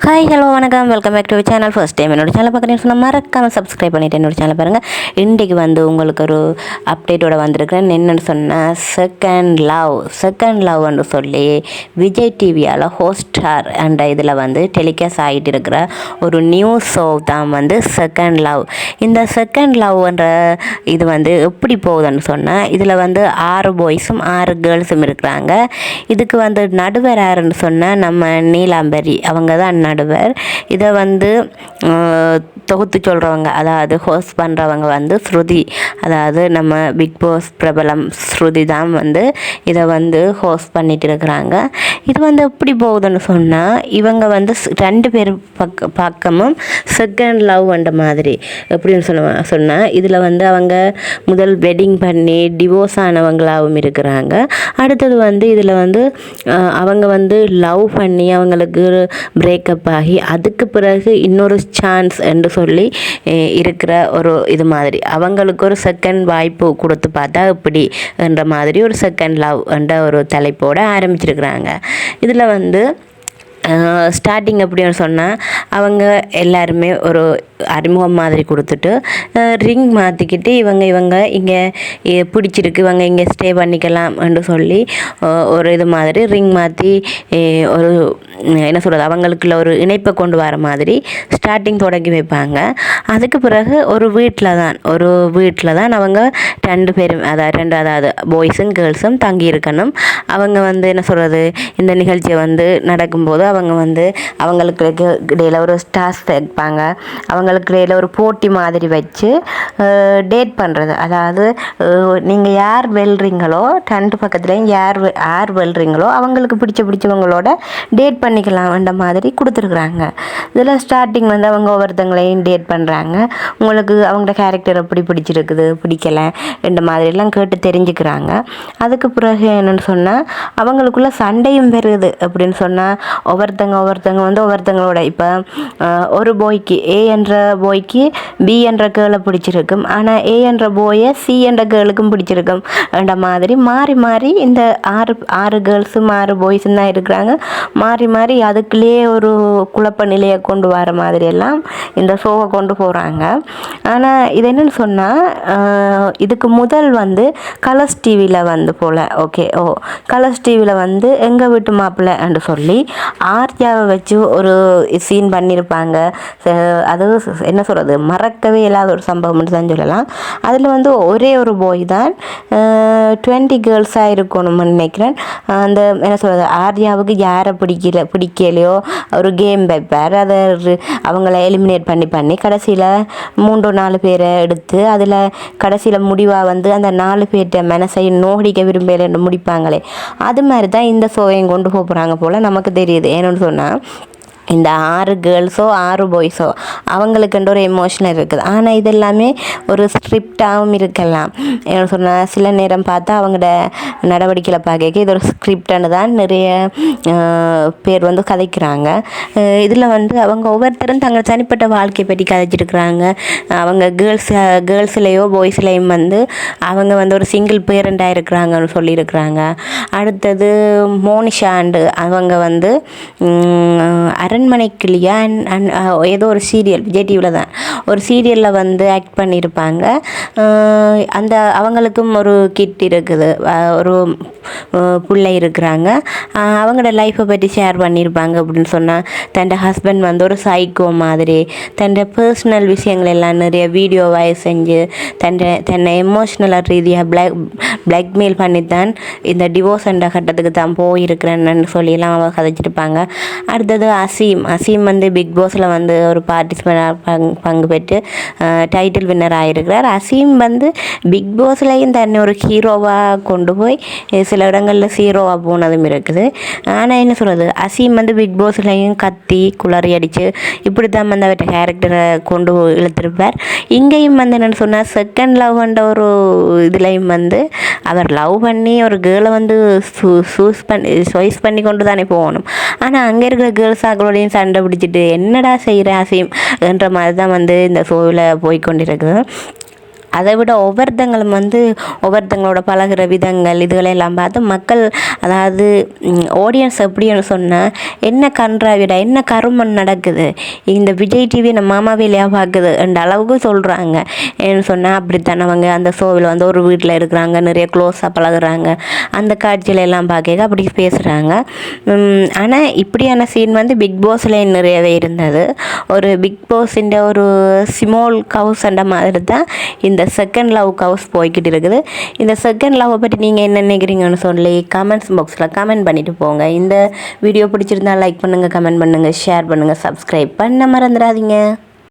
Hi hello வணக்கம், welcome back to channel. First time என்னோட channel பார்க்குறேன்னு சொன்னால் மறக்காமல் சப்ஸ்கிரைப் பண்ணிவிட்டு என்னோட சேனல் பாருங்கள். இன்றைக்கு உங்களுக்கு ஒரு அப்டேட்டோட வந்திருக்கிறேன். என்னென்னு சொன்னால் செகண்ட் லவ்ன்னு சொல்லி விஜய் டிவியால் ஹோஸ்டார் என்ற இதில் டெலிகாஸ்ட் ஆகிட்டு இருக்கிற ஒரு நியூஸ் ஷோ தான் செகண்ட் லவ். இந்த செகண்ட் லவ்ன்ற இது எப்படி போகுதுன்னு சொன்னால், இதில் 6 பாய்ஸும் 6 கேர்ள்ஸும் இருக்கிறாங்க. இதுக்கு நடுவர் யாருன்னு சொன்னால் நம்ம நீலாம்பரி அவங்க தான் நடுவர். இதை தொகுத்து சொல்கிறவங்க, அதாவது ஹோஸ்ட் பண்ணுறவங்க ஸ்ருதி, அதாவது நம்ம பிக் பாஸ் பிரபலம் ஸ்ருதி தான் இதை ஹோஸ்ட் பண்ணிட்டு இருக்கிறாங்க. இது எப்படி போகுதுன்னு சொன்னால், இவங்க 2 பேர் பக்கமும் செகண்ட் லவ் என்ற மாதிரி எப்படின்னு சொன்னால் இதில் அவங்க முதல் வெட்டிங் பண்ணி டிவோர்ஸ் ஆனவங்களாகவும் இருக்கிறாங்க. அடுத்தது இதில் அவங்க லவ் பண்ணி அவங்களுக்கு பிரேக்கப் ஆகி அதுக்கு பிறகு இன்னொரு சான்ஸ் என்று சொல்லி இருக்கிற ஒரு இது மாதிரி அவங்களுக்கு ஒரு செகண்ட் வாய்ப்பு கொடுத்து பார்த்தா இப்படி என்ற மாதிரி ஒரு செகண்ட் லவ் என்ற ஒரு தலைப்போடு ஆரம்பிச்சிருக்கிறாங்க. இதில் ஸ்டார்டிங் எப்படின்னு சொன்னால், அவங்க எல்லாருமே ஒரு அறிமுகம் மாதிரி கொடுத்துட்டு ரிங் மாற்றிக்கிட்டு இவங்க இங்கே பிடிச்சிருக்கு, இவங்க இங்கே ஸ்டே பண்ணிக்கலாம் என்று சொல்லி ஒரு இது மாதிரி ரிங் மாற்றி ஒரு என்ன சொல்கிறது, அவங்களுக்குள்ள ஒரு இணைப்பை கொண்டு வர மாதிரி ஸ்டார்டிங் தொடங்கி வைப்பாங்க. அதுக்கு பிறகு ஒரு வீட்டில் தான் அவங்க 2 பேரும், அதாவது பாய்ஸும் கேர்ள்ஸும் தங்கி இருக்கணும். அவங்க என்ன சொல்கிறது, இந்த நிகழ்ச்சியை நடக்கும்போது அவங்க அவங்களுக்கு இடையில் ஒரு டாஸ்க் வைப்பாங்க. அவங்களுக்கு இடையில் ஒரு போட்டி மாதிரி வச்சு டேட் பண்ணுறது, அதாவது நீங்கள் யார் வெல்றீங்களோ 2 பக்கத்துலேயும் யார் வெல்றீங்களோ அவங்களுக்கு பிடிச்சவங்களோட டேட் பண்ணிக்கலாம்ன்ற மாதிரி கொடுத்துருக்குறாங்க. இதில் ஸ்டார்டிங் அவங்க ஒவ்வொருத்தங்களையும் டேட் பண்ணுறாங்க. உங்களுக்கு அவங்களோட கேரக்டர் எப்படி பிடிச்சிருக்குது பிடிக்கல இந்த மாதிரிலாம் கேட்டு தெரிஞ்சுக்கிறாங்க. அதுக்கு பிறகு என்னென்னு சொன்னால், அவங்களுக்குள்ள சண்டையும் பெறுது. அப்படின்னு சொன்னால் ஒவ்வொருத்தங்க ஒவ்வொருத்தங்களோட இப்போ ஒரு பாய்க்கு ஏ என்ற பாய்க்கு பி என்ற கேர்ளை பிடிச்சிருக்கும், ஆனால் ஏ என்ற பாயை சி என்ற கேர்ளுக்கும் பிடிச்சிருக்கும் என்ற மாதிரி மாறி இந்த 6 கேர்ள்ஸும் 6 பாய்ஸும் தான் இருக்கிறாங்க. மாறி அதுக்குள்ளேயே ஒரு குழப்ப நிலையை கொண்டு வர மாதிரி எல்லாம் இந்த ஷோவை கொண்டு போகிறாங்க. ஆனால் இது என்னென்னு சொன்னால், இதுக்கு முதல் கலர்ஸ் டிவியில் போல் கலர்ஸ் டிவியில் எங்கள் வீட்டு மாப்பிள்ளை என்று சொல்லி ஆர்யாவை வச்சு ஒரு சீன் பண்ணியிருப்பாங்க. அது என்ன சொல்கிறது, மறக்கவே இல்லாத ஒரு சம்பவம்னு தான் சொல்லலாம். அதில் ஒரே ஒரு பாய் தான் 20 கேர்ள்ஸாக இருக்கணும்னு நினைக்கிறேன். அந்த என்ன சொல்கிறது, ஆர்யாவுக்கு யாரை பிடிக்கலையோ ஒரு கேம் வைப்பார். அதை அவங்கள எலிமினேட் பண்ணி கடைசியில் 3-4 பேரை எடுத்து அதில் கடைசியில் முடிவாக அந்த 4 பேர்கிட்ட மனசை நோடிக்க விரும்பலைன்னு முடிப்பாங்களே, அது மாதிரி தான் இந்த ஷோவையும் கொண்டு போகிறாங்க போல் நமக்கு தெரியுது. ஏன்னு சொன்னால், இந்த 6 கேர்ள்ஸோ 6 பாய்ஸோ அவங்களுக்குன்ற ஒரு எமோஷனல் இருக்குது. ஆனால் இது எல்லாமே ஒரு ஸ்கிரிப்டாகவும் இருக்கலாம். என்ன சொன்னால், சில நேரம் பார்த்தா அவங்களோட நடவடிக்கையில் பார்க்க இது ஒரு ஸ்கிரிப்டானு தான் நிறைய பேர் கதைக்கிறாங்க. இதில் அவங்க ஒவ்வொருத்தரும் தங்கள் தனிப்பட்ட வாழ்க்கையை பற்றி கதைச்சிருக்கிறாங்க. அவங்க கேர்ள்ஸ்லேயோ பாய்ஸ்லேயும் அவங்க ஒரு சிங்கிள் பேரண்டாக இருக்கிறாங்கன்னு சொல்லியிருக்கிறாங்க. அடுத்தது மோனிஷா அவங்க அரண்மனை கிளியா ஏதோ ஒரு சீரியல் விஜய் டிவியில் தான் ஒரு சீரியலில் ஆக்ட் பண்ணியிருப்பாங்க. அந்த அவங்களுக்கும் ஒரு கிட் இருக்குது, ஒரு பிள்ளை இருக்கிறாங்க. அவங்களோட லைஃப்பை பற்றி ஷேர் பண்ணியிருப்பாங்க. அப்படின்னு சொன்னால், தன் ஹஸ்பண்ட் ஒரு சைக்கோ மாதிரி தன் பர்சனல் விஷயங்கள் எல்லாம் நிறைய வீடியோவாக செஞ்சு தன்னை எமோஷ்னலாக ரீதியாக பிளாக்மெயில் பண்ணித்தான் இந்த டிவோர்ஸ் என்ற கட்டத்துக்கு தான் போயிருக்கிறேன்னு சொல்லிலாம் அவங்க கதைச்சிருப்பாங்க. அடுத்தது அசீம் பிக் பாஸில் ஒரு பார்ட்டிசிபெண்டாக பங்கு பெற்று டைட்டில் வின்னர் ஆகிருக்கிறார். அசீம் பிக் பாஸ்லையும் தன்னை ஒரு ஹீரோவாக கொண்டு போய் சில இடங்களில் ஹீரோவாக போனதும் இருக்குது. ஆனால் என்ன சொல்கிறது, அசீம் பிக் பாஸ்லையும் கத்தி குளறி அடித்து இப்படி தான் அவர்கிட்ட கேரக்டரை கொண்டு இழுத்திருப்பார். இங்கேயும் என்னென்னு சொன்னால், செகண்ட் லவ்ன்ற ஒரு இதுலையும் அவர் லவ் பண்ணி ஒரு கேர்ளை சாய்ஸ் பண்ணி கொண்டு தானே போகணும். ஆனால் அங்கே இருக்கிற கேர்ள்ஸ் ஆக்களோடையும் சண்டை பிடிச்சிட்டு என்னடா செய்கிற அசீம் என்ற மாதிரி தான் இந்த ஷோவில் போய்கொண்டிருக்குது. அதை விட ஒவ்வொருத்தங்களும் வந்து ஒவ்வொருத்தங்களோட பழகுற விதங்கள் இதுகளெல்லாம் பார்த்து மக்கள், அதாவது ஆடியன்ஸ் எப்படின்னு சொன்னால், என்ன கன்றாவிட என்ன கருமம் நடக்குது இந்த விஜய் டிவி நம்ம மாமாவிலையா பார்க்குது என்ற அளவுக்கு சொல்கிறாங்க. ஏன்னு சொன்னால் அப்படித்தான் அவங்க அந்த ஷோவில் வந்து ஒரு வீட்டில் இருக்கிறாங்க, நிறைய க்ளோஸாக பழகுறாங்க, அந்த காட்சியில எல்லாம் பார்க்க அப்படி பேசுகிறாங்க. ஆனால் இப்படியான சீன் வந்து பிக் பாஸ்லேயே நிறையவே இருந்தது. ஒரு பிக் பாஸின் ஒரு ஸ்மால் ஹவுஸ்ன்ற மாதிரி தான் இந்த செகண்ட் லவ் ஹவுஸ் போய்கிட்டு இருக்குது. இந்த செகண்ட் லவ்வை பற்றி நீங்கள் என்ன நினைக்கிறீங்கன்னு சொல்லி கமெண்ட்ஸ் பாக்ஸில் கமெண்ட் பண்ணிட்டு போங்க. இந்த வீடியோ பிடிச்சிருந்தா லைக் பண்ணுங்கள், கமெண்ட் பண்ணுங்கள், ஷேர் பண்ணுங்கள், சப்ஸ்கிரைப் பண்ண மறந்துடாதீங்க.